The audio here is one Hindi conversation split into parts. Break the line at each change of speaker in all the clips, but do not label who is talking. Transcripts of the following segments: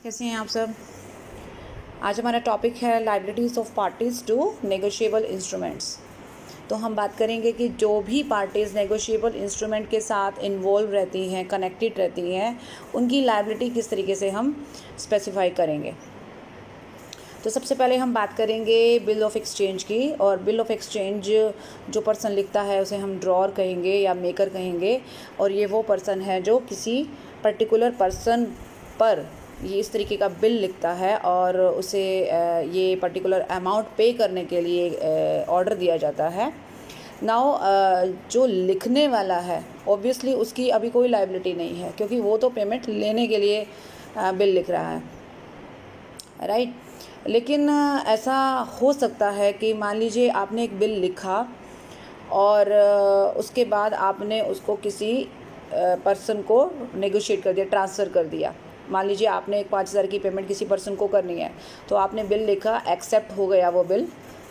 कैसे हैं आप सब। आज हमारा टॉपिक है liabilities of parties to negotiable instruments. तो हम बात करेंगे कि जो भी पार्टीज़ नेगोशिएबल इंस्ट्रूमेंट के साथ इन्वॉल्व रहती हैं, कनेक्टेड रहती हैं, उनकी लायबिलिटी किस तरीके से हम स्पेसिफाई करेंगे। तो सबसे पहले हम बात करेंगे बिल ऑफ एक्सचेंज की। और बिल ऑफ एक्सचेंज जो पर्सन लिखता है उसे हम ड्रॉअर कहेंगे या मेकर कहेंगे। और ये वो पर्सन है जो किसी पर्टिकुलर पर्सन पर ये इस तरीके का बिल लिखता है और उसे ये पर्टिकुलर अमाउंट पे करने के लिए ऑर्डर दिया जाता है। नाउ जो लिखने वाला है ऑब्वियसली उसकी अभी कोई लायबिलिटी नहीं है, क्योंकि वो तो पेमेंट लेने के लिए बिल लिख रहा है, राइट। लेकिन ऐसा हो सकता है कि मान लीजिए आपने एक बिल लिखा और उसके बाद आपने उसको किसी पर्सन को नेगोशिएट कर दिया, ट्रांसफ़र कर दिया। मान लीजिए आपने एक 5,000 की पेमेंट किसी पर्सन को करनी है, तो आपने बिल लिखा, एक्सेप्ट हो गया वो बिल।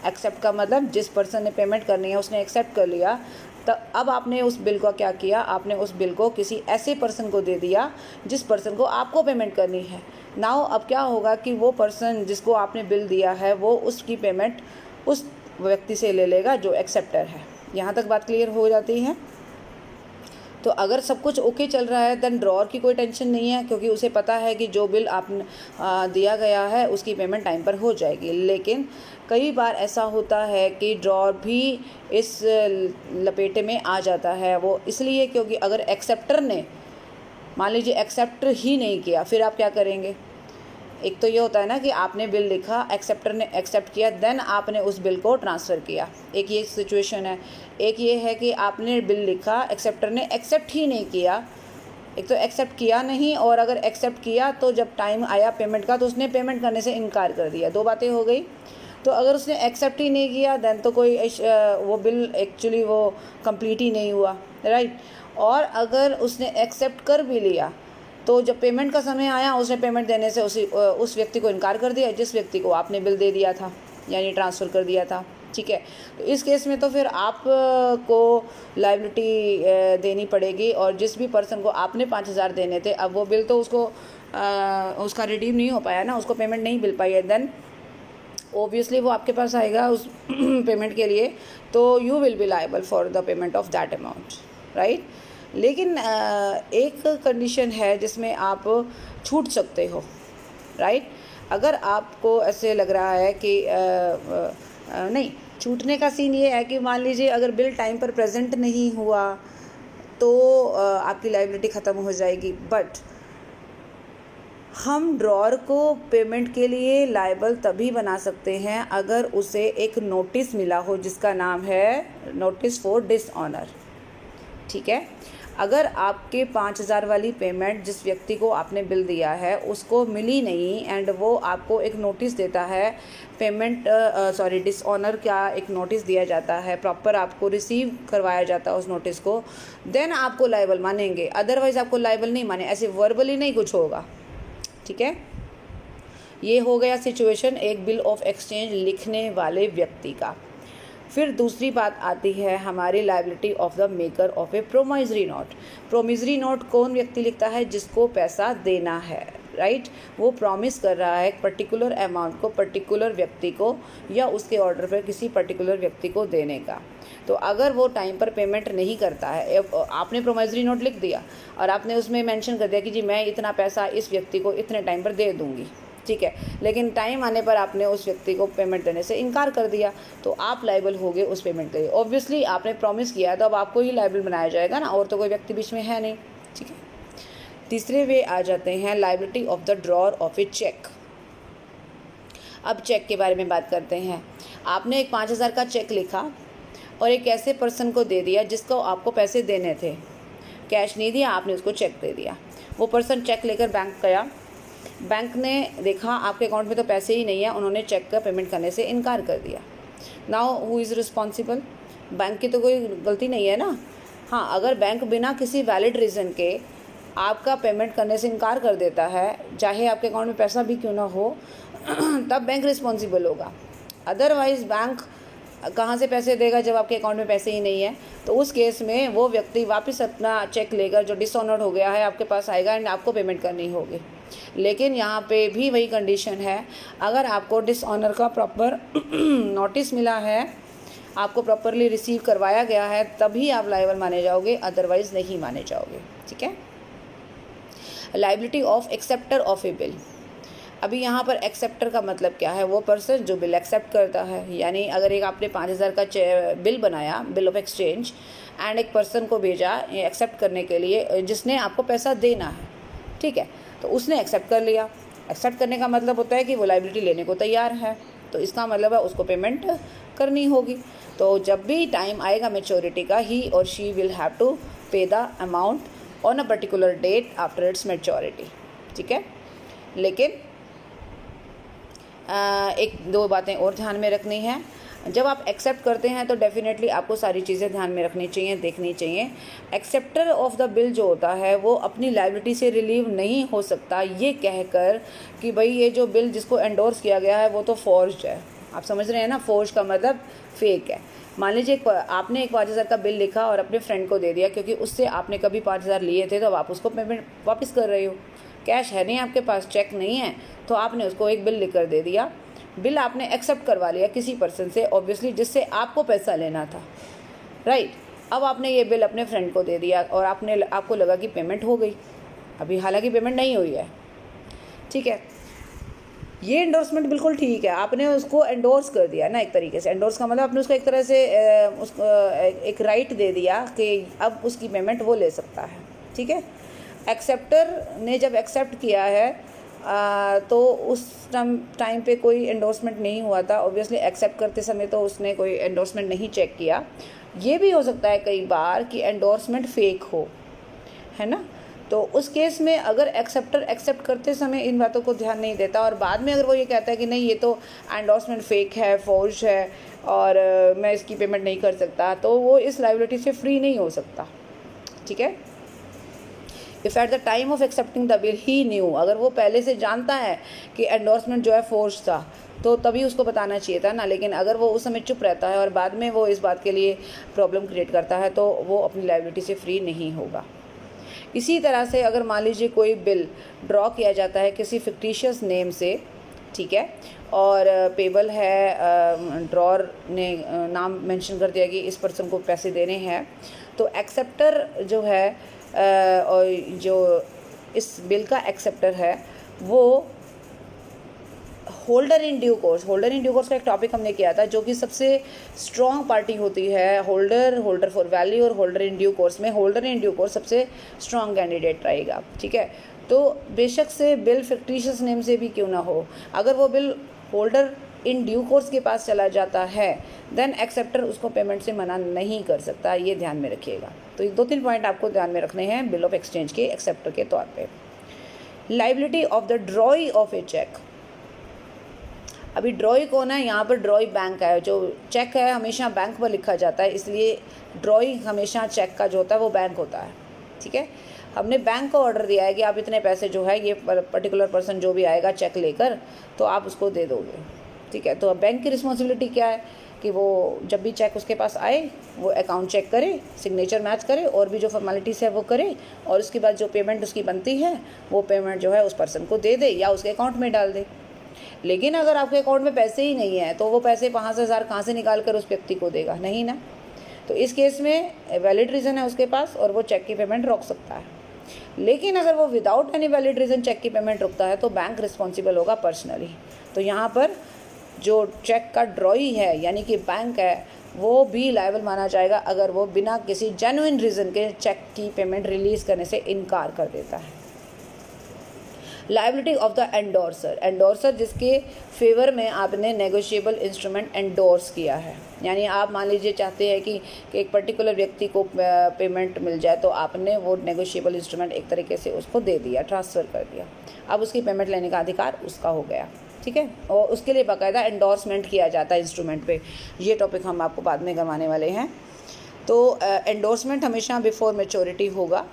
एक्सेप्ट का मतलब जिस पर्सन ने पेमेंट करनी है उसने एक्सेप्ट कर लिया। तो अब आपने उस बिल को क्या किया, आपने उस बिल को किसी ऐसे पर्सन को दे दिया जिस पर्सन को आपको पेमेंट करनी है। नाउ अब क्या होगा कि वो पर्सन जिसको आपने बिल दिया है वो उसकी पेमेंट उस व्यक्ति से ले लेगा जो एक्सेप्टर है। यहाँ तक बात क्लियर हो जाती है। तो अगर सब कुछ ओके चल रहा है देन ड्रॉअर की कोई टेंशन नहीं है, क्योंकि उसे पता है कि जो बिल आपने दिया गया है उसकी पेमेंट टाइम पर हो जाएगी। लेकिन कई बार ऐसा होता है कि ड्रॉअर भी इस लपेटे में आ जाता है। वो इसलिए क्योंकि अगर एक्सेप्टर ने मान लीजिए एक्सेप्ट ही नहीं किया, फिर आप क्या करेंगे। एक तो ये होता है ना कि आपने बिल लिखा, एक्सेप्टर ने एक्सेप्ट किया, देन आपने उस बिल को ट्रांसफ़र किया, एक ये सिचुएशन है। एक ये है कि आपने बिल लिखा, एक्सेप्टर ने एक्सेप्ट ही नहीं किया। एक तो एक्सेप्ट किया नहीं, और अगर एक्सेप्ट किया तो जब टाइम आया पेमेंट का तो उसने पेमेंट करने से इनकार कर दिया। दो बातें हो गई। तो अगर उसने एक्सेप्ट ही नहीं किया देन तो कोई वो बिल एक्चुअली वो कंप्लीट ही नहीं हुआ, राइट। और अगर उसने एक्सेप्ट कर भी लिया तो जब पेमेंट का समय आया उसने पेमेंट देने से उस व्यक्ति को इनकार कर दिया जिस व्यक्ति को आपने बिल दे दिया था, यानी ट्रांसफ़र कर दिया था, ठीक है। तो इस केस में तो फिर आप को लायबिलिटी देनी पड़ेगी। और जिस भी पर्सन को आपने 5,000 देने थे, अब वो बिल तो उसको उसका रिडीम नहीं हो पाया ना, उसको पेमेंट नहीं मिल पाई है, देन ऑब्वियसली वो आपके पास आएगा उस पेमेंट के लिए। तो you will be liable for the payment of that amount, right. लेकिन एक कंडीशन है जिसमें आप छूट सकते हो, राइट। अगर आपको ऐसे लग रहा है कि नहीं, छूटने का सीन ये है कि मान लीजिए अगर बिल टाइम पर प्रेजेंट नहीं हुआ तो आपकी लायबिलिटी ख़त्म हो जाएगी। बट हम ड्रॉअर को पेमेंट के लिए लायबल तभी बना सकते हैं अगर उसे एक नोटिस मिला हो जिसका नाम है नोटिस फॉर डिसऑनर, ठीक है। अगर आपके 5,000 वाली पेमेंट जिस व्यक्ति को आपने बिल दिया है उसको मिली नहीं एंड वो आपको एक नोटिस देता है, पेमेंट डिसऑनर का एक नोटिस दिया जाता है, प्रॉपर आपको रिसीव करवाया जाता है उस नोटिस को, देन आपको लायबल मानेंगे। अदरवाइज़ आपको लायबल नहीं माने, ऐसे वर्बली नहीं कुछ होगा, ठीक है। ये हो गया सिचुएशन एक बिल ऑफ एक्सचेंज लिखने वाले व्यक्ति का। फिर दूसरी बात आती है हमारी liability of the maker of A promissory note. Promissory note कौन व्यक्ति लिखता है, जिसको पैसा देना है, राइट। वो प्रॉमिस कर रहा है एक पर्टिकुलर अमाउंट को पर्टिकुलर व्यक्ति को या उसके ऑर्डर पर किसी पर्टिकुलर व्यक्ति को देने का। तो अगर वो टाइम पर पेमेंट नहीं करता है, आपने प्रोमिसरी नोट लिख दिया और आपने उसमें मेंशन कर दिया कि जी मैं इतना पैसा इस व्यक्ति को इतने टाइम पर दे दूँगी, ठीक है। लेकिन टाइम आने पर आपने उस व्यक्ति को पेमेंट देने से इनकार कर दिया तो आप लायबल हो गए उस पेमेंट के लिए। ऑब्वियसली आपने प्रॉमिस किया है तो अब आपको ही लायबल बनाया जाएगा ना, और तो कोई व्यक्ति बीच में है नहीं, ठीक है। तीसरे वे आ जाते हैं liability of the drawer of a cheque. अब चेक के बारे में बात करते हैं। आपने एक 5,000 का चेक लिखा और एक ऐसे पर्सन को दे दिया जिसको आपको पैसे देने थे, कैश नहीं दिया, आपने उसको चेक दे दिया। वो पर्सन चेक लेकर बैंक गया, बैंक ने देखा आपके अकाउंट में तो पैसे ही नहीं है, उन्होंने चेक का पेमेंट करने से इनकार कर दिया। Now who is responsible, bank की तो कोई गलती नहीं है ना। हाँ, अगर बैंक बिना किसी वैलिड रीज़न के आपका पेमेंट करने से इनकार कर देता है, चाहे आपके अकाउंट में पैसा भी क्यों ना हो, तब बैंक रिस्पॉन्सिबल होगा। अदरवाइज़ बैंक कहाँ से पैसे देगा जब आपके अकाउंट में पैसे ही नहीं है। तो उस केस में वो व्यक्ति वापस अपना चेक लेकर जो डिसऑनर्ड हो गया है आपके पास आएगा एंड आपको पेमेंट करनी होगी। लेकिन यहाँ पे भी वही कंडीशन है, अगर आपको डिसऑनर का प्रॉपर नोटिस मिला है, आपको प्रॉपरली रिसीव करवाया गया है, तभी आप लायबल माने जाओगे, अदरवाइज नहीं माने जाओगे। ठीक है। Liability of acceptor of A bill. अभी यहाँ पर एक्सेप्टर का मतलब क्या है? वो पर्सन जो बिल एक्सेप्ट करता है। यानी अगर एक आपने 5,000 का बिल बनाया, बिल ऑफ एक्सचेंज, एंड एक पर्सन को भेजा एक्सेप्ट करने के लिए, जिसने आपको पैसा देना है, ठीक है, तो उसने एक्सेप्ट कर लिया। एक्सेप्ट करने का मतलब होता है कि वो लाइबिलिटी लेने को तैयार है, तो इसका मतलब है उसको पेमेंट करनी होगी। तो जब भी टाइम आएगा मैच्योरिटी का, ही और she will have to pay the amount on a particular date after its maturity. ठीक है। लेकिन एक दो बातें और ध्यान में रखनी है। जब आप एक्सेप्ट करते हैं तो डेफिनेटली आपको सारी चीज़ें ध्यान में रखनी चाहिए, देखनी चाहिए। एक्सेप्टर ऑफ द बिल जो होता है वो अपनी लायबिलिटी से रिलीव नहीं हो सकता ये कहकर कि भाई ये जो बिल जिसको एंडोर्स किया गया है वो तो फोर्ज्ड है। आप समझ रहे हैं ना, फोर्ज का मतलब फेक है। मान लीजिए आपने एक 5,000 का बिल लिखा और अपने फ्रेंड को दे दिया, क्योंकि उससे आपने कभी 5,000 लिए थे, तो अब आप उसको पेमेंट वापस कर रहे हो। कैश है नहीं आपके पास, चेक नहीं है, तो आपने उसको एक बिल लिख कर दे दिया। बिल आपने एक्सेप्ट करवा लिया किसी पर्सन से, ऑब्वियसली जिससे आपको पैसा लेना था, राइट। अब आपने ये बिल अपने फ्रेंड को दे दिया और आपको लगा कि पेमेंट हो गई, अभी हालांकि पेमेंट नहीं हुई है। ठीक है, ये एंडोर्समेंट बिल्कुल ठीक है, आपने उसको एंडोर्स कर दिया ना, एक तरीके से। एंडोर्स का मतलब आपने उसको एक तरह से उसको एक राइट दे दिया कि अब उसकी पेमेंट वो ले सकता है। ठीक है। एक्सेप्टर ने जब एक्सेप्ट किया है तो उस टाइम पे कोई एंडोर्समेंट नहीं हुआ था, ऑब्वियसली एक्सेप्ट करते समय तो उसने कोई एंडोर्समेंट नहीं चेक किया। ये भी हो सकता है कई बार कि एंडोर्समेंट फेक हो, है ना। तो उस केस में अगर एक्सेप्टर एक्सेप्ट करते समय इन बातों को ध्यान नहीं देता और बाद में अगर वो ये कहता है कि नहीं ये तो एंडोर्समेंट फेक है, फोर्ज है और मैं इसकी पेमेंट नहीं कर सकता, तो वो इस लायबिलिटी से फ्री नहीं हो सकता। ठीक है। If at the time of accepting the bill he new, अगर वो पहले से जानता है कि एंडोर्समेंट जो है फोर्ज था, तो तभी उसको बताना चाहिए था ना। लेकिन अगर वो उस समय चुप रहता है और बाद में वो इस बात के लिए प्रॉब्लम क्रिएट करता है, तो वो अपनी लायबिलिटी से फ्री नहीं होगा। इसी तरह से अगर मान लीजिए कोई बिल ड्रॉ किया जाता है किसी फिक्टिशियस नेम से, ठीक है, और पेबल है, ड्रॉर ने नाम मेंशन कर दिया कि इस पर्सन को पैसे देने हैं, तो एक्सेप्टर जो है और जो इस बिल का एक्सेप्टर है वो होल्डर इन ड्यू कोर्स का एक टॉपिक हमने किया था, जो कि सबसे स्ट्रॉन्ग पार्टी होती है। होल्डर फॉर वैल्यू और होल्डर इन ड्यू कोर्स में होल्डर इन ड्यू कोर्स सबसे स्ट्रॉन्ग कैंडिडेट रहेगा। ठीक है। तो बेशक से बिल फिक्टिशियस नेम से भी क्यों ना हो, अगर वो bill holder in due course के पास चला जाता है, देन एक्सेप्टर उसको पेमेंट से मना नहीं कर सकता। ये ध्यान में रखिएगा। तो ये 2-3 पॉइंट आपको ध्यान में रखने हैं बिल ऑफ एक्सचेंज के एक्सेप्टर के तौर पे। Liability of the drawee of a cheque. अभी ड्रॉई कौन है? यहाँ पर ड्रॉई बैंक है। जो चेक है हमेशा बैंक पर लिखा जाता है, इसलिए ड्रॉई हमेशा चेक का जो होता है वो बैंक होता है। ठीक है। हमने बैंक को ऑर्डर दिया है कि आप इतने पैसे जो है ये पर्टिकुलर पर्सन जो भी आएगा चेक लेकर, तो आप उसको दे दोगे। ठीक है। तो अब बैंक की रिस्पॉन्सिबिलिटी क्या है कि वो जब भी चेक उसके पास आए वो अकाउंट चेक करे, सिग्नेचर मैच करे और भी जो फॉर्मेलिटीज़ है वो करे, और उसके बाद जो पेमेंट उसकी बनती है वो पेमेंट जो है उस पर्सन को दे दे या उसके अकाउंट में डाल दे। लेकिन अगर आपके अकाउंट में पैसे ही नहीं है तो वो पैसे 5,000 कहाँ से निकाल कर उस व्यक्ति को देगा? नहीं ना। तो इस केस में वैलिड रीज़न है उसके पास और वो चेक की पेमेंट रोक सकता है। लेकिन अगर वो without any valid reason cheque की पेमेंट रुकता है तो बैंक रिस्पॉन्सिबल होगा पर्सनली। तो यहाँ पर जो चेक का ड्रॉई है यानी कि बैंक है, वो भी लायबल माना जाएगा अगर वो बिना किसी जेन्युइन रीज़न के चेक की पेमेंट रिलीज़ करने से इनकार कर देता है। लायबिलिटी ऑफ द एंडोर्सर जिसके फेवर में आपने नेगोशिएबल इंस्ट्रूमेंट एंडोर्स किया है। यानी आप मान लीजिए चाहते हैं कि एक पर्टिकुलर व्यक्ति को पेमेंट मिल जाए, तो आपने वो नेगोशिएबल इंस्ट्रूमेंट एक तरीके से उसको दे दिया, ट्रांसफ़र कर दिया। अब उसकी पेमेंट लेने का अधिकार उसका हो गया। ठीक है। और उसके लिए बाकायदा एंडोर्समेंट किया जाता है इंस्ट्रूमेंट पे। ये टॉपिक हम आपको बाद में करवाने वाले हैं। तो एंडोर्समेंट हमेशा बिफोर मैच्योरिटी होगा।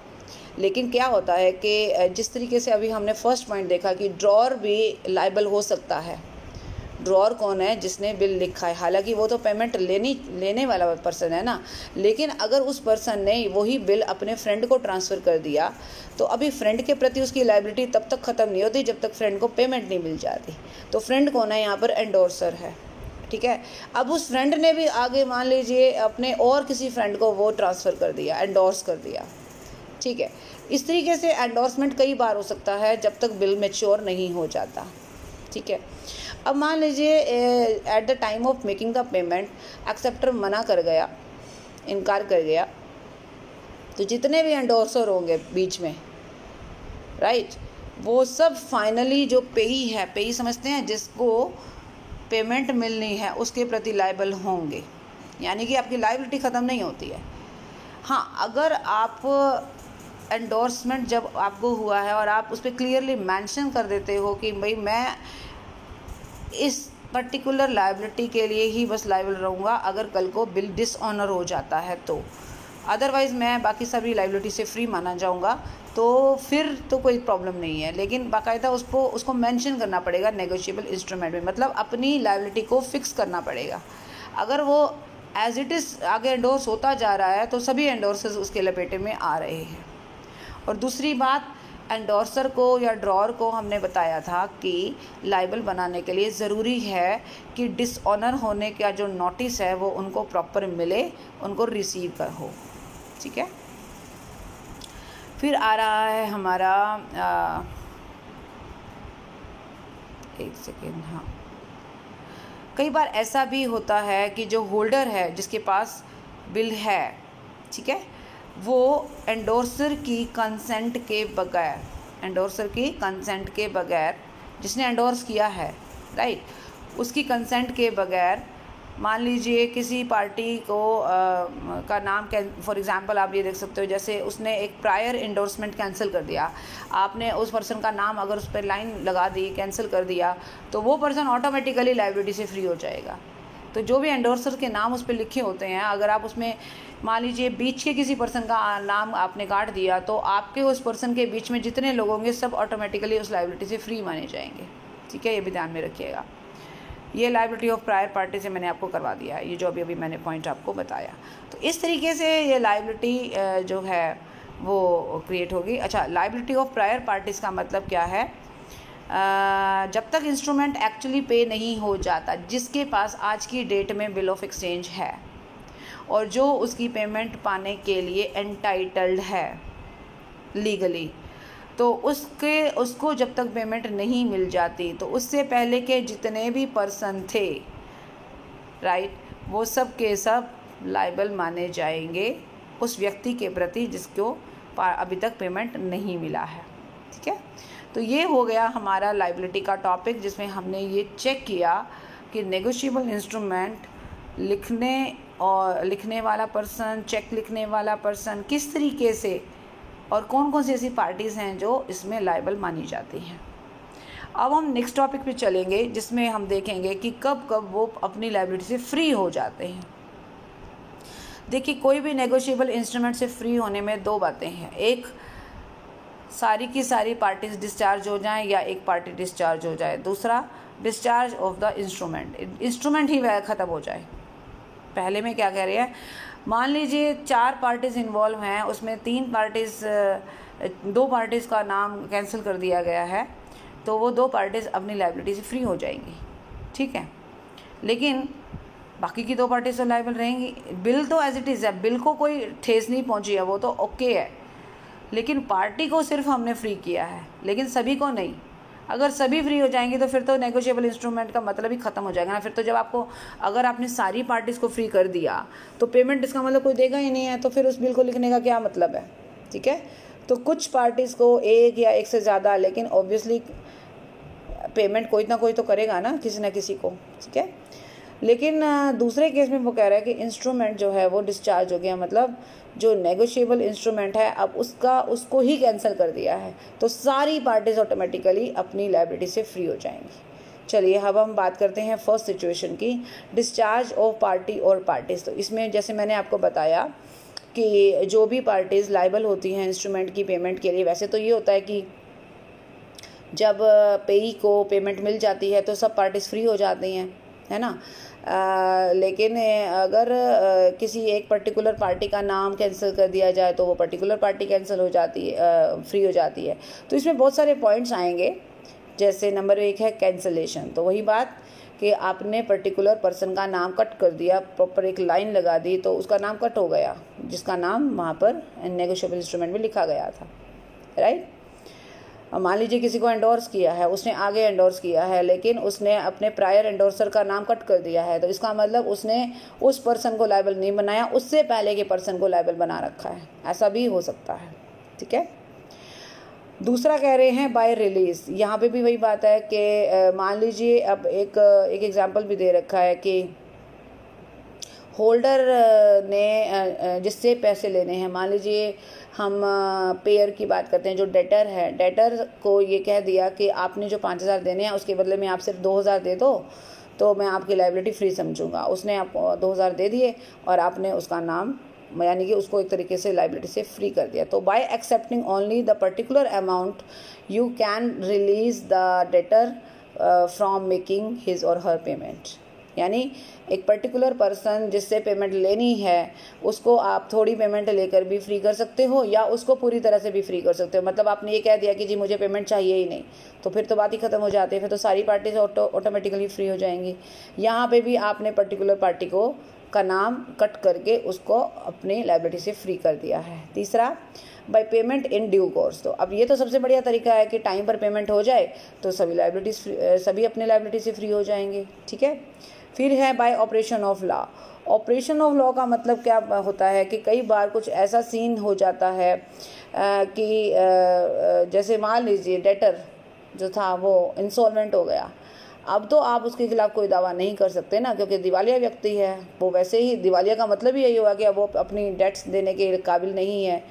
लेकिन क्या होता है कि जिस तरीके से अभी हमने फर्स्ट पॉइंट देखा कि ड्रॉर भी लायबल हो सकता है, ड्रॉअर कौन है? जिसने बिल लिखा है। हालांकि वो तो पेमेंट लेने वाला पर्सन है ना, लेकिन अगर उस पर्सन ने वही बिल अपने फ्रेंड को ट्रांसफ़र कर दिया तो अभी फ्रेंड के प्रति उसकी लायबिलिटी तब तक ख़त्म नहीं होती जब तक फ्रेंड को पेमेंट नहीं मिल जाती। तो फ्रेंड कौन है यहाँ पर? एंडोर्सर है। ठीक है, अब उस फ्रेंड ने भी आगे मान लीजिए अपने और किसी फ्रेंड को वो ट्रांसफ़र कर दिया, एंडोर्स कर दिया। ठीक है, इस तरीके से एंडोर्समेंट कई बार हो सकता है जब तक बिल मैच्योर नहीं हो जाता। ठीक है, अब मान लीजिए at the time of making the payment acceptor मना कर गया, इनकार कर गया, तो जितने भी एंडोर्सर होंगे बीच में, राइट, वो सब फाइनली जो पेई है, पेई समझते हैं जिसको पेमेंट मिलनी है, उसके प्रति लायबल होंगे। यानी कि आपकी लायबिलिटी ख़त्म नहीं होती है। हाँ, अगर आप एंडोर्समेंट जब आपको हुआ है और आप उस पर क्लियरली मेंशन कर देते हो कि भाई मैं इस पर्टिकुलर लायबिलिटी के लिए ही बस लायबल रहूँगा अगर कल को बिल डिसऑनर हो जाता है तो, अदरवाइज़ मैं बाकी सभी लायबिलिटी से फ्री माना जाऊँगा, तो फिर तो कोई प्रॉब्लम नहीं है। लेकिन बाकायदा उसको मेंशन करना पड़ेगा नेगोशिएबल इंस्ट्रूमेंट में, मतलब अपनी लायबिलिटी को फिक्स करना पड़ेगा। अगर वो एज इट इज़ आगे एंडोर्स होता जा रहा है तो सभी एंडोर्सेस उसके लपेटे में आ रहे हैं। और दूसरी बात, एंडोर्सर को या ड्रॉअर को हमने बताया था कि लायबल बनाने के लिए ज़रूरी है कि डिसऑनर होने का जो नोटिस है वो उनको प्रॉपर मिले, उनको रिसीव कर हो। ठीक है, फिर आ रहा है हमारा एक सेकेंड, हाँ, कई बार ऐसा भी होता है कि जो होल्डर है जिसके पास बिल है, ठीक है, वो एंडोर्सर की कंसेंट के बगैर जिसने एंडोर्स किया है, राइट, उसकी कंसेंट के बगैर मान लीजिए किसी पार्टी को का नाम, फॉर एग्जांपल आप ये देख सकते हो, जैसे उसने एक प्रायर एंडोर्समेंट कैंसिल कर दिया, आपने उस पर्सन का नाम अगर उस पर लाइन लगा दी, कैंसिल कर दिया, तो वो पर्सन ऑटोमेटिकली लायबिलिटी से फ्री हो जाएगा। तो जो भी एंडोर्सर के नाम उस पर लिखे होते हैं, अगर आप उसमें मान लीजिए बीच के किसी पर्सन का नाम आपने काट दिया तो आपके उस पर्सन के बीच में जितने लोग होंगे सब ऑटोमेटिकली उस लायबिलिटी से फ्री माने जाएंगे। ठीक है, ये भी ध्यान में रखिएगा। ये लायबिलिटी ऑफ प्रायर पार्टी से मैंने आपको करवा दिया है, ये जो अभी मैंने पॉइंट आपको बताया। तो इस तरीके से ये लायबिलिटी जो है वो क्रिएट होगी। अच्छा, लायबिलिटी ऑफ प्रायर पार्टीज़ का मतलब क्या है? जब तक इंस्ट्रूमेंट एक्चुअली पे नहीं हो जाता, जिसके पास आज की डेट में बिल ऑफ एक्सचेंज है और जो उसकी पेमेंट पाने के लिए एंटाइटल्ड है लीगली, तो उसको जब तक पेमेंट नहीं मिल जाती तो उससे पहले के जितने भी पर्सन थे, राइट, वो सब के सब लायबल माने जाएंगे उस व्यक्ति के प्रति जिसको अभी तक पेमेंट नहीं मिला है। ठीक है, तो ये हो गया हमारा लायबिलिटी का टॉपिक, जिसमें हमने ये चेक किया कि नेगोशिएबल इंस्ट्रूमेंट लिखने वाला पर्सन, चेक लिखने वाला पर्सन किस तरीके से और कौन कौन सी ऐसी पार्टीज़ हैं जो इसमें लायबल मानी जाती हैं। अब हम नेक्स्ट टॉपिक पे चलेंगे जिसमें हम देखेंगे कि कब कब वो अपनी लायबिलिटी से फ्री हो जाते हैं। देखिए, कोई भी नेगोशिएबल इंस्ट्रूमेंट से फ्री होने में दो बातें हैं, एक सारी की सारी पार्टीज डिस्चार्ज हो जाएं या एक पार्टी डिस्चार्ज हो जाए, दूसरा डिस्चार्ज ऑफ द इंस्ट्रूमेंट ही वह ख़त्म हो जाए। पहले में क्या कह रही है, मान लीजिए 4 पार्टीज़ इन्वॉल्व हैं, उसमें 2 पार्टीज़ का नाम कैंसिल कर दिया गया है, तो वो 2 पार्टीज़ अपनी लायबिलिटी से फ्री हो जाएंगी। ठीक है, लेकिन बाकी की 2 पार्टीज़ तो लायबल रहेंगी। बिल तो एज इट इज़ है, बिल को कोई ठेस नहीं पहुंची है, वो तो ओके है, लेकिन पार्टी को सिर्फ हमने फ्री किया है, लेकिन सभी को नहीं। अगर सभी फ्री हो जाएंगे तो फिर तो नेगोशिएबल इंस्ट्रूमेंट का मतलब ही ख़त्म हो जाएगा ना। फिर तो जब अगर आपने सारी पार्टीज़ को फ्री कर दिया तो पेमेंट इसका मतलब कोई देगा ही नहीं है, तो फिर उस बिल को लिखने का क्या मतलब है। ठीक है, तो कुछ पार्टीज़ को एक या एक से ज़्यादा, लेकिन ऑब्वियसली पेमेंट कोई ना कोई तो करेगा ना, किसी ना किसी को। ठीक है, लेकिन दूसरे केस में वो कह रहा है कि इंस्ट्रूमेंट जो है वो डिस्चार्ज हो गया, मतलब जो नेगोशिएबल इंस्ट्रूमेंट है अब उसको ही कैंसिल कर दिया है, तो सारी पार्टीज ऑटोमेटिकली अपनी लायबिलिटी से फ्री हो जाएंगी। चलिए, अब हम बात करते हैं फर्स्ट सिचुएशन की, डिस्चार्ज ऑफ पार्टी और पार्टीज। तो इसमें जैसे मैंने आपको बताया कि जो भी पार्टीज लायबल होती हैं इंस्ट्रूमेंट की पेमेंट के लिए, वैसे तो ये होता है कि जब पेई को पेमेंट मिल जाती है तो सब पार्टीज फ्री हो जाती हैं, है ना। लेकिन अगर किसी एक पर्टिकुलर पार्टी का नाम कैंसिल कर दिया जाए तो वो पर्टिकुलर पार्टी कैंसिल हो जाती है, फ्री हो जाती है। तो इसमें बहुत सारे पॉइंट्स आएंगे, जैसे नंबर 1 है कैंसिलेशन। तो वही बात कि आपने पर्टिकुलर पर्सन का नाम कट कर दिया, प्रॉपर एक लाइन लगा दी तो उसका नाम कट हो गया, जिसका नाम वहाँ पर नेगोशिएबल इंस्ट्रूमेंट में लिखा गया था, राइट। मान लीजिए किसी को एंडोर्स किया है, उसने आगे एंडोर्स किया है लेकिन उसने अपने प्रायर एंडोर्सर का नाम कट कर दिया है, तो इसका मतलब उसने उस पर्सन को लायबल नहीं बनाया, उससे पहले के पर्सन को लायबल बना रखा है, ऐसा भी हो सकता है, ठीक है। दूसरा कह रहे हैं बाय रिलीज। यहाँ पे भी वही बात है कि मान लीजिए अब एक एग्जांपल भी दे रखा है कि होल्डर ने जिससे पैसे लेने हैं, मान लीजिए हम पेयर की बात करते हैं, जो डेटर है, डेटर को ये कह दिया कि आपने जो 5,000 देने हैं उसके बदले में आप सिर्फ 2,000 दे दो तो मैं आपकी लायबिलिटी फ्री समझूंगा। उसने आपको 2,000 दे दिए और आपने उसका नाम, यानी कि उसको एक तरीके से लायबिलिटी से फ्री कर दिया। तो bye accepting only the particular amount you can release the debtor from making his और हर पेमेंट। यानी एक पर्टिकुलर पर्सन जिससे पेमेंट लेनी है उसको आप थोड़ी पेमेंट लेकर भी फ्री कर सकते हो या उसको पूरी तरह से भी फ्री कर सकते हो। मतलब आपने ये कह दिया कि जी मुझे पेमेंट चाहिए ही नहीं, तो फिर तो बात ही ख़त्म हो जाती है, फिर तो सारी पार्टीज ऑटोमेटिकली फ्री हो जाएंगी। यहाँ पे भी आपने पर्टिकुलर पार्टी को का नाम कट करके उसको अपनी लायबिलिटी से फ्री कर दिया है। तीसरा by payment in due course. तो अब ये तो सबसे बढ़िया तरीका है कि टाइम पर पेमेंट हो जाए तो सभी अपने लायबिलिटी से फ्री हो जाएंगे, ठीक है। फिर है bye operation of law. Operation of law का मतलब क्या होता है कि कई बार कुछ ऐसा सीन हो जाता है कि जैसे मान लीजिए डेटर जो था वो इंसॉल्वेंट हो गया, अब तो आप उसके खिलाफ कोई दावा नहीं कर सकते ना, क्योंकि दिवालिया व्यक्ति है वो। वैसे ही दिवालिया का मतलब ही यही हुआ कि अब वो अपनी डेट्स देने के काबिल नहीं है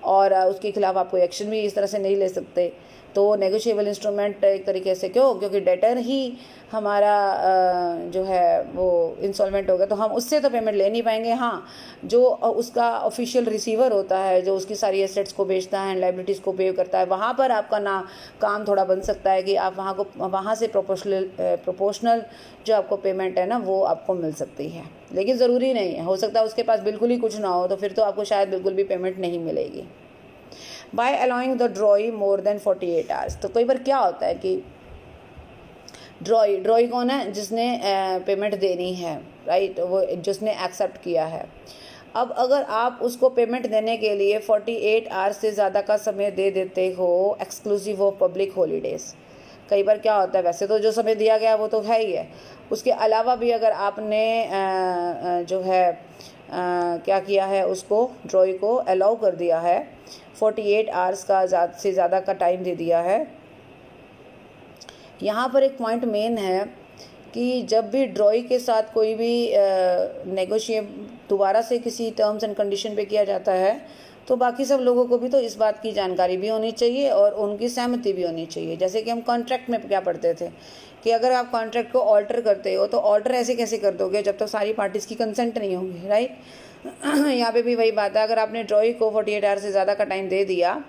और उसके खिलाफ आप कोई एक्शन भी इस तरह से नहीं ले सकते। तो नेगोशिएबल इंस्ट्रूमेंट एक तरीके से क्योंकि डेटर ही हमारा जो है वो इंसॉल्वेंट हो गया तो हम उससे तो पेमेंट ले नहीं पाएंगे। हाँ, जो उसका ऑफिशियल रिसीवर होता है जो उसकी सारी एसेट्स को बेचता है, लायबिलिटीज़ को पे करता है, वहाँ पर आपका काम थोड़ा बन सकता है कि आप वहाँ से प्रोपोर्शनल जो आपको पेमेंट है ना वो आपको मिल सकती है। लेकिन ज़रूरी नहीं है, हो सकता है उसके पास बिल्कुल ही कुछ ना हो तो फिर तो आपको शायद बिल्कुल भी पेमेंट नहीं मिलेगी। By allowing the drawee more than 48 hours. तो कई बार क्या होता है कि ड्रॉई कौन है? जिसने पेमेंट देनी है, राइट, वो जिसने एक्सेप्ट किया है। अब अगर आप उसको पेमेंट देने के लिए 48 आवर्स से ज़्यादा का समय दे देते हो एक्सक्लूसिव ऑफ पब्लिक हॉलीडेज़, कई बार क्या होता है, वैसे तो जो समय दिया गया वो तो है ही है, उसके अलावा भी अगर आपने जो है क्या किया है, उसको ड्रॉई को अलाउ कर दिया है, 48 आवर्स का से ज़्यादा का टाइम दे दिया है। यहाँ पर एक पॉइंट मेन है कि जब भी ड्रॉई के साथ कोई भी नेगोशिएट दोबारा से किसी टर्म्स एंड कंडीशन पे किया जाता है तो बाकी सब लोगों को भी तो इस बात की जानकारी भी होनी चाहिए और उनकी सहमति भी होनी चाहिए। जैसे कि हम कॉन्ट्रैक्ट में क्या पढ़ते थे कि अगर आप कॉन्ट्रैक्ट को ऑल्टर करते हो तो ऑल्टर ऐसे कैसे कर दोगे जब तक सारी पार्टीज़ की कंसेंट नहीं होगी, राइट। यहाँ पे भी वही बात है, अगर आपने ड्रॉई को 48 आवर्स से ज़्यादा का टाइम दे दिया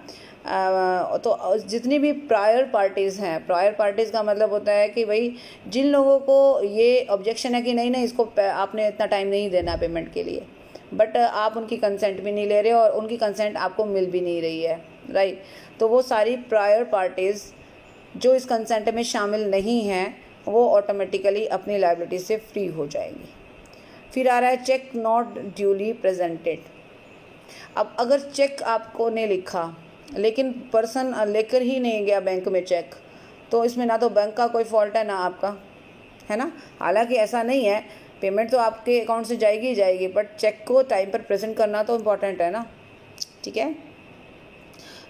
तो जितनी भी प्रायर पार्टीज़ हैं, प्रायर पार्टीज़ का मतलब होता है कि भाई जिन लोगों को ये ऑब्जेक्शन है कि नहीं इसको आपने इतना टाइम नहीं देना पेमेंट के लिए, बट आप उनकी कंसेंट भी नहीं ले रहे और उनकी कंसेंट आपको मिल भी नहीं रही है, राइट। तो वो सारी प्रायर पार्टीज़ जो इस कंसेंट में शामिल नहीं हैं वो ऑटोमेटिकली अपनी लायबिलिटी से फ्री हो जाएंगी। फिर आ रहा है चेक नॉट ड्यूली प्रेजेंटेड। अब अगर चेक आपको ने लिखा लेकिन पर्सन लेकर ही नहीं गया बैंक में चेक, तो इसमें ना तो बैंक का कोई फॉल्ट है ना आपका, है ना। हालांकि ऐसा नहीं है, पेमेंट तो आपके अकाउंट से जाएगी ही जाएगी, बट चेक को टाइम पर प्रेजेंट करना तो इम्पोर्टेंट है ना, ठीक है।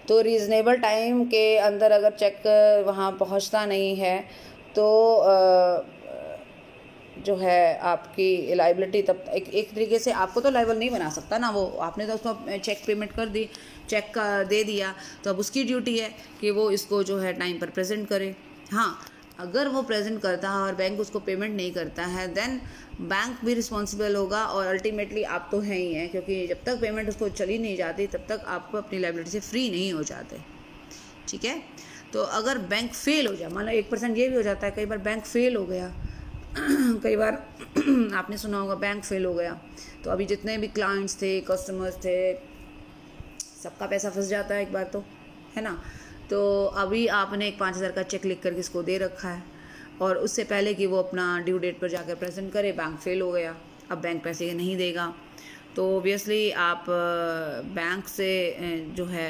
तो रीज़नेबल टाइम के अंदर अगर चेक वहाँ पहुँचता नहीं है तो जो है आपकी लायबिलिटी तब एक तरीके से आपको तो लायबल नहीं बना सकता ना वो, आपने तो उसको चेक पेमेंट कर दी, चेक का दे दिया, तो अब उसकी ड्यूटी है कि वो इसको जो है टाइम पर प्रेजेंट करे। हाँ, अगर वो प्रेजेंट करता है और बैंक उसको पेमेंट नहीं करता है देन बैंक भी रिस्पॉन्सिबल होगा और अल्टीमेटली आप तो हैं ही हैं, क्योंकि जब तक पेमेंट उसको चली नहीं जाती तब तक आप अपनी लायबिलिटी से फ्री नहीं हो जाते, ठीक है। तो अगर बैंक फेल हो जाए, मान लो 1% ये भी हो जाता है, कई बार बैंक फेल हो गया कई बार आपने सुना होगा बैंक फेल हो गया, तो अभी जितने भी क्लाइंट्स थे, कस्टमर्स थे, सबका पैसा फंस जाता है एक बार तो, है ना। तो अभी आपने एक 5,000 का चेक लिख कर किसको दे रखा है, और उससे पहले कि वो अपना ड्यू डेट पर जाकर प्रेजेंट करे, बैंक फेल हो गया, अब बैंक पैसे नहीं देगा, तो ऑब्वियसली आप बैंक से जो है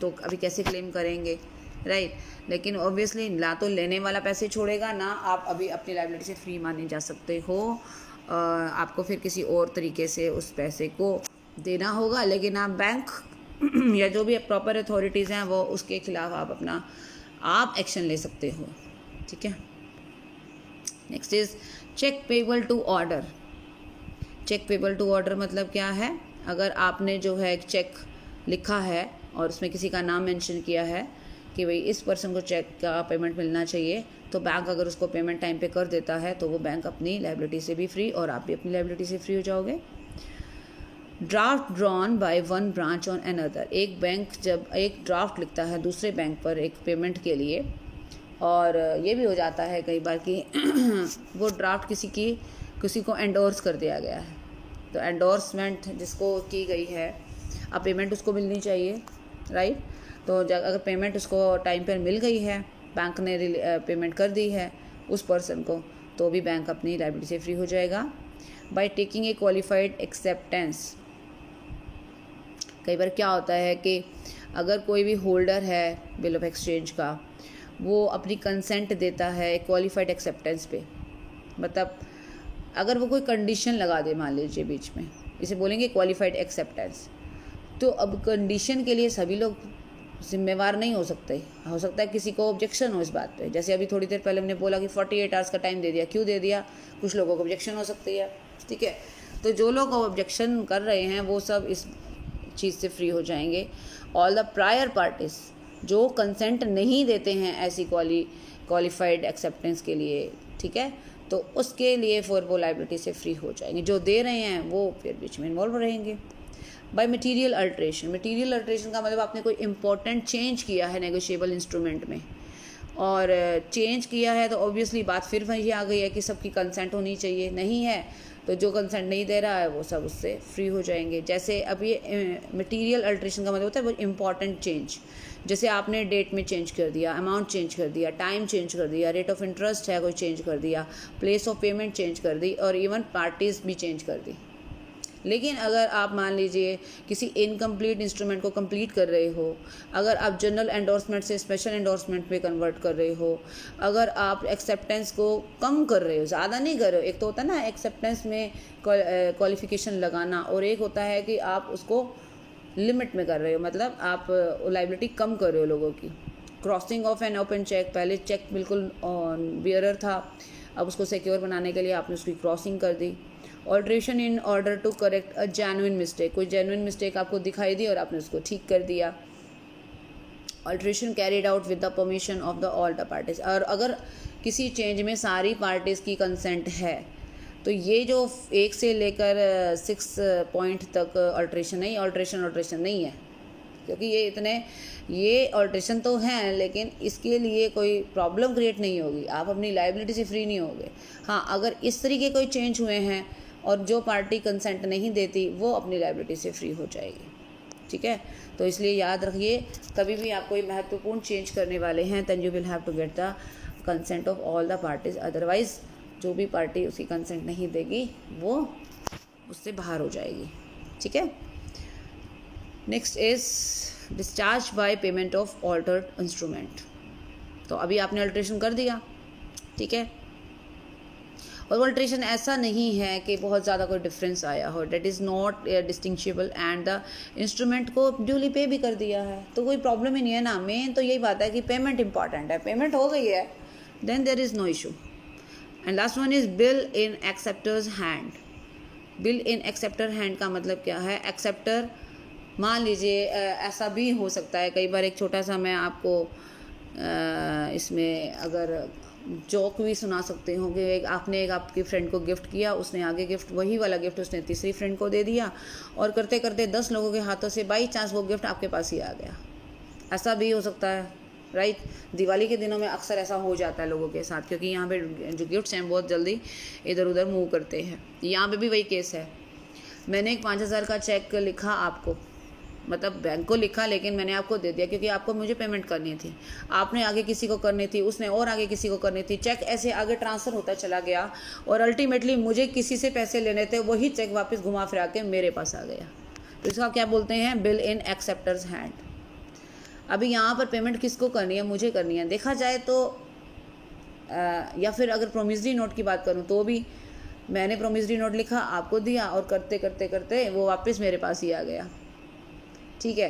तो अभी कैसे क्लेम करेंगे, राइट। लेकिन ऑब्वियसली ना तो लेने वाला पैसे छोड़ेगा, ना आप अभी अपनी लायबिलिटी से फ्री माने जा सकते हो, आपको फिर किसी और तरीके से उस पैसे को देना होगा। लेकिन आप बैंक या जो भी प्रॉपर अथॉरिटीज़ हैं वो उसके खिलाफ आप एक्शन ले सकते हो, ठीक है। Next is cheque payable to order. Cheque payable to order मतलब क्या है, अगर आपने जो है एक चेक लिखा है और उसमें किसी का नाम मेंशन किया है कि भाई इस पर्सन को चेक का पेमेंट मिलना चाहिए, तो बैंक अगर उसको पेमेंट टाइम पे कर देता है तो वो बैंक अपनी लायबिलिटी से भी फ्री और आप भी अपनी लायबिलिटी से फ्री हो जाओगे। Draft drawn by one branch on another. एक बैंक जब एक ड्राफ्ट लिखता है दूसरे बैंक पर एक पेमेंट के लिए, और ये भी हो जाता है कई बार कि वो ड्राफ्ट किसी को एंडोर्स कर दिया गया है, तो एंडोर्समेंट जिसको की गई है, अब पेमेंट उसको मिलनी चाहिए, राइट। तो अगर पेमेंट उसको टाइम पर मिल गई है, बैंक ने पेमेंट कर दी है उस पर्सन को, तो भी बैंक अपनी लायबिलिटी से फ्री हो जाएगा। By taking a qualified acceptance. कई बार क्या होता है कि अगर कोई भी होल्डर है बिल ऑफ एक्सचेंज का, वो अपनी कंसेंट देता है क्वालिफाइड एक्सेप्टेंस पे, मतलब अगर वो कोई कंडीशन लगा दे, मान लीजिए बीच में, इसे बोलेंगे क्वालिफाइड एक्सेप्टेंस, तो अब कंडीशन के लिए सभी लोग जिम्मेवार नहीं हो सकता है किसी को ऑब्जेक्शन हो इस बात पे। जैसे अभी थोड़ी देर पहले हमने बोला कि 48 आवर्स का टाइम दे दिया, क्यों दे दिया, कुछ लोगों को ऑब्जेक्शन हो सकती है, ठीक है। तो जो लोग ऑब्जेक्शन कर रहे हैं वो सब इस चीज़ से फ्री हो जाएंगे। ऑल द प्रायर पार्टीज जो कंसेंट नहीं देते हैं ऐसी क्वालिफाइड एक्सेप्टेंस के लिए, ठीक है, तो उसके लिए फिर वो लायबिलिटी से फ्री हो जाएंगे। जो दे रहे हैं वो फिर बीच में इन्वॉल्व रहेंगे। By material alteration. Material alteration का मतलब आपने कोई इंपॉर्टेंट चेंज किया है नेगोशिएबल इंस्ट्रूमेंट में, और चेंज किया है तो ऑब्वियसली बात फिर वही आ गई है कि सबकी कंसेंट होनी चाहिए, नहीं है तो जो कंसेंट नहीं दे रहा है वो सब उससे फ्री हो जाएंगे। जैसे अब ये मटेरियल अल्ट्रेशन का मतलब होता है वो इम्पॉर्टेंट चेंज, जैसे आपने डेट में चेंज कर दिया, अमाउंट चेंज कर दिया, टाइम चेंज कर दिया, रेट ऑफ इंटरेस्ट है कोई चेंज कर दिया, प्लेस ऑफ पेमेंट चेंज कर दी, और इवन पार्टीज भी चेंज कर दी। लेकिन अगर आप मान लीजिए किसी इनकम्प्लीट इंस्ट्रूमेंट को कंप्लीट कर रहे हो, अगर आप जनरल एंडोर्समेंट से स्पेशल एंडोर्समेंट पे कन्वर्ट कर रहे हो, अगर आप एक्सेप्टेंस को कम कर रहे हो, ज़्यादा नहीं कर रहे हो, एक तो होता है ना एक्सेप्टेंस में क्वालिफिकेशन लगाना, और एक होता है कि आप उसको लिमिट में कर रहे हो, मतलब आप लायबिलिटी कम कर रहे हो लोगों की। Crossing of an open cheque, पहले चेक बिल्कुल बियरर था, अब उसको सिक्योर बनाने के लिए आपने उसकी क्रॉसिंग कर दी। Alteration in order to correct a genuine mistake, कोई जेन्युइन मिस्टेक आपको दिखाई दी और आपने उसको ठीक कर दिया। Alteration carried out with the permission of the all the parties, और अगर किसी चेंज में सारी पार्टीज की कंसेंट है तो ये जो 1 से लेकर 6 पॉइंट तक ऑल्ट्रेशन नहीं है, क्योंकि ये ऑल्ट्रेशन तो हैं लेकिन इसके लिए कोई प्रॉब्लम क्रिएट नहीं होगी, आप अपनी लायबिलिटी से फ्री नहीं होगे। हाँ, अगर इस तरीके कोई चेंज हुए हैं और जो पार्टी कंसेंट नहीं देती वो अपनी लायबिलिटी से फ्री हो जाएगी, ठीक है। तो इसलिए याद रखिए, कभी भी आप कोई महत्वपूर्ण चेंज करने वाले हैं then you will have to get the consent of all the parties, otherwise जो भी पार्टी उसकी कंसेंट नहीं देगी वो उससे बाहर हो जाएगी, ठीक है। Next is discharge by payment of altered instrument. तो अभी आपने अल्ट्रेशन कर दिया, ठीक है, और अल्ट्रेशन ऐसा नहीं है कि बहुत ज़्यादा कोई डिफरेंस आया हो, that is not distinguishable, and the instrument को ड्यूली पे भी कर दिया है तो कोई प्रॉब्लम ही नहीं है ना। मेन तो यही बात है कि पेमेंट इंपॉर्टेंट है, पेमेंट हो गई है then there is no issue. And last one is bill in acceptor's hand. Bill in acceptor hand का मतलब क्या है, एक्सेप्टर मान लीजिए ऐसा भी हो सकता है, कई बार एक छोटा सा मैं आपको इसमें अगर जोक भी सुना सकते हो कि आपने एक आपकी फ्रेंड को गिफ्ट किया, उसने आगे गिफ्ट वही वाला गिफ्ट उसने तीसरी फ्रेंड को दे दिया, और करते करते 10 लोगों के हाथों से बाई चांस वो गिफ्ट आपके पास ही आ गया, ऐसा भी हो सकता है, राइट। दिवाली के दिनों में अक्सर ऐसा हो जाता है लोगों के साथ, क्योंकि यहाँ पे जो गिफ्ट्स हैं बहुत जल्दी इधर उधर मूव करते हैं। यहाँ पे भी वही केस है। मैंने एक 5,000 का चेक लिखा आपको, मतलब बैंक को लिखा, लेकिन मैंने आपको दे दिया क्योंकि आपको मुझे पेमेंट करनी थी, आपने आगे किसी को करनी थी, उसने और आगे किसी को करनी थी, चेक ऐसे आगे ट्रांसफ़र होता चला गया और अल्टीमेटली मुझे किसी से पैसे लेने थे, वही चेक वापस घुमा फिरा के मेरे पास आ गया। तो इसका क्या बोलते हैं? Bill in acceptor's hand. अभी यहाँ पर पेमेंट किसको करनी है? मुझे करनी है। देखा जाए तो या फिर अगर प्रोमिसरी नोट की बात करूँ तो भी मैंने प्रोमिसरी नोट लिखा, आपको दिया और करते करते करते वो वापस मेरे पास ही आ गया। ठीक है,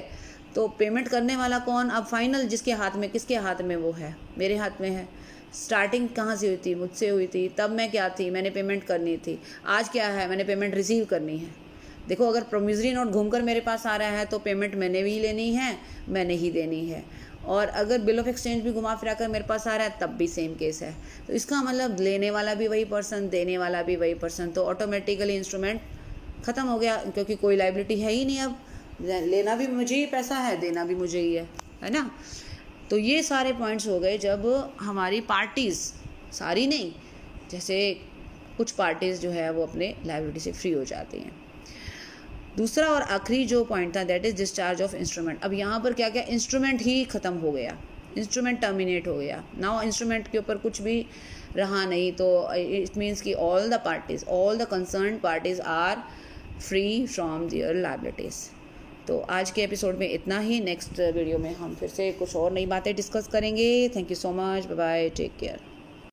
तो पेमेंट करने वाला कौन? अब फाइनल जिसके हाथ में, किसके हाथ में वो है? मेरे हाथ में है। स्टार्टिंग कहाँ से हुई थी? मुझसे हुई थी। तब मैं क्या थी? मैंने पेमेंट करनी थी। आज क्या है? मैंने पेमेंट रिसीव करनी है। देखो, अगर प्रोमिसरी नोट घूमकर मेरे पास आ रहा है तो पेमेंट मैंने भी लेनी है, मैंने ही देनी है। और अगर बिल ऑफ एक्सचेंज भी घुमा फिरा कर मेरे पास आ रहा है तब भी सेम केस है। तो इसका मतलब लेने वाला भी वही पर्सन, देने वाला भी वही पर्सन, तो ऑटोमेटिकली इंस्ट्रूमेंट ख़त्म हो गया, क्योंकि कोई लाइबिलिटी है ही नहीं। अब लेना भी मुझे ही पैसा है, देना भी मुझे ही है ना। तो ये सारे पॉइंट्स हो गए जब हमारी पार्टीज़, सारी नहीं, जैसे कुछ पार्टीज़ जो है वो अपने लाइबिलिटी से फ्री हो जाती हैं। दूसरा और आखिरी जो पॉइंट था, that is discharge of instrument. अब यहाँ पर क्या क्या, इंस्ट्रूमेंट ही ख़त्म हो गया, इंस्ट्रूमेंट टर्मिनेट हो गया। नाउ इंस्ट्रूमेंट के ऊपर कुछ भी रहा नहीं, तो इट मीन्स कि all the parties, all the concern parties are free from their liabilities. तो आज के एपिसोड में इतना ही। नेक्स्ट वीडियो में हम फिर से कुछ और नई बातें डिस्कस करेंगे। Thank you so much, bye bye, take care.